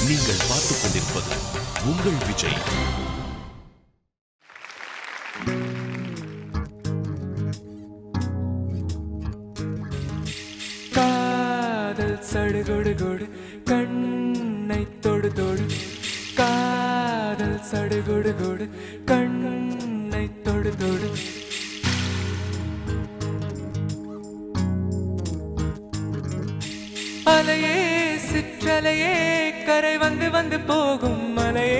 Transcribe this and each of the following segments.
நீங்கள் பார்த்துக் கொண்டிருப்பது உங்கள் விஜய். காதல் சடுகுடு குடு கண்ணை தொடு தொடு, காதல் சடுகுடு குடு கண்ணை தொடு தொடு. அலையே சிற்றலையே கரை வந்து வந்து போகும் மலையே,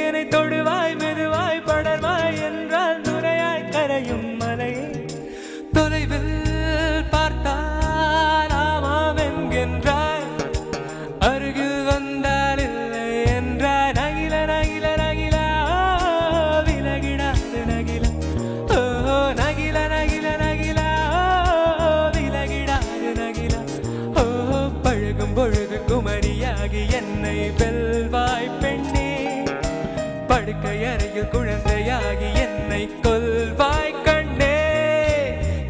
என்னை தொடுவாய் மெதுவாய் படர்வாய் என்றால் நுரையாய் கரையும் மலையே. தொலைவில் பார்த்தால் ஆமாம் என்கின்றாய், அருகில் வந்தால் இல்லை என்றாய். நகில நகில நகில விலகிடாது நகில, ஓ நகில நகில நகில விலகிடாது நகில. ஓ பழகும் பொழுது குமரியாகி என்னை வெல்வாய் பெண்ணே, படுக்கை அறையில் குழந்தையாகி என்னை கொல்வாய் கண்ணே.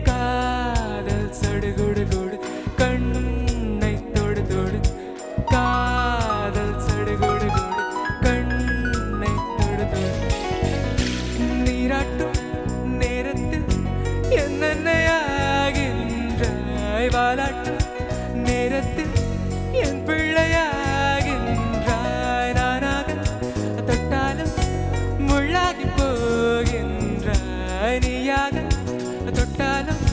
காதல் சடுகுடு குடு கண்ணை தொடு தொடு, காதல் சடுகுடு குடு கண்ணை தொடு தொடு. நீராட்டும் நேரத்தில் என்னென்னையாகின்றாய், வாலாட்டும் நேரத்தில் என் பிள்ளையாகின்றாய். நானாக தொட்டாலும் முள்ளாகி போகின்றாய், நீயாக தொட்டாலும்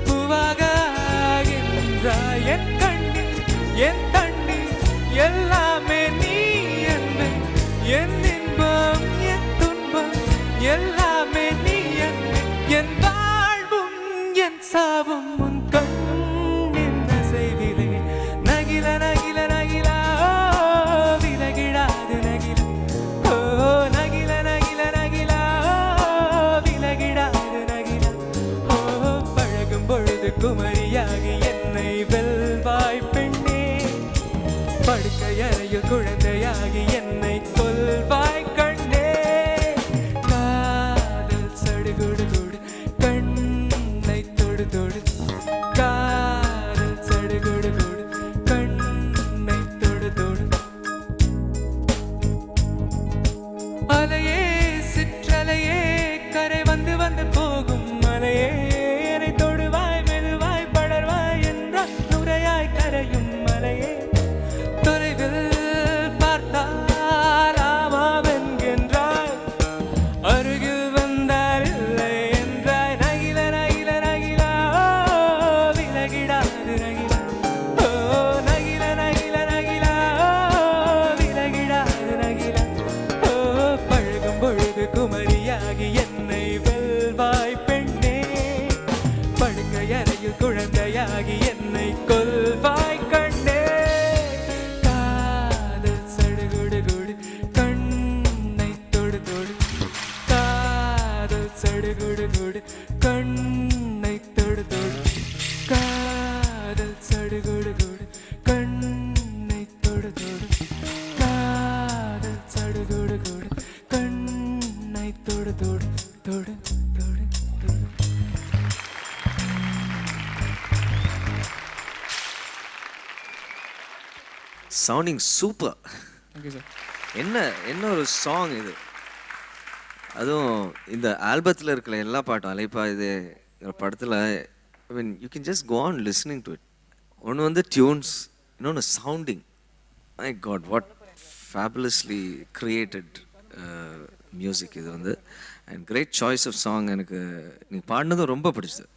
பூவாக ஆகின்றாய். என் கண்ணீர் என் தண்ணீர் எல்லாமே நீ என்று, என் இன்பம் என் துன்பம் எல்லாமே நீ என்று. என் வாழ்வும் என் சாவும் உன் கண்ணின் அசைவிலே. நகில நகில நகில விலகிடாது நகில, ஓ நகில நகில நகில விலகிடாது நகில. ஓ பழகும் பொழுது குமரியாகி என்னை வெல்வாய் பெண்ணே, படுக்கை அறையில் குழந்தையாகி என்னை கொல்வாய் கண்ணே. காதல் சடுகுடு குடு கண்ணை தொடு தொடு, காதல் சடுகுடு குடு கண்ணை தொடு தொடு. அலையே சிற்றலையே கரை வந்து வந்து போகும் மலையே, என்னை தொடுவாய் மெதுவாய் படர்வாய் என்றால் நுரையாய் கரையும் மலையே. தொலைவில் பார்த்தால் ஆமாம் என்கின்றாய், அருகில் வந்தால் இல்லை என்றாய். நகில நகில நகில விலகிடாது நகில, ஓ நகில நகில நகில விலகிடாது நகில. ஓ பழகும் பொழுது குமரியாகி என்னை வெல்வாய் பெண்ணே, படுக்கை அறையில் குழந்தையாகி என்னை கொல்வாய் கண்ணே. காதல் சடுகுடு குடு கண்ணை தொடு தொடு, காதல் சடுகுடு குடு கண்ணை தொடு தொடு, காதல் சடுகுடு குடு கண்ணை தொடு தொடு, காதல் சடுகுடு குடு கண்ணை தொடு தொடு தொடு தொடு தொடு. Sounding super. Okay sir. என்ன என்ன ஒரு சாங் இது, அதுவும் இந்த ஆல்பத்தில் இருக்கிற எல்லா பாட்டும் அலைப்பா இது படத்தில். I mean you can just go on listening to it. ஒன்று வந்து டியூன்ஸ், இன்னொன்று sounding. My God what fabulously created music இது வந்து. And great choice of song. எனக்கு நீங்கள் பாடினதும் ரொம்ப பிடிச்சது.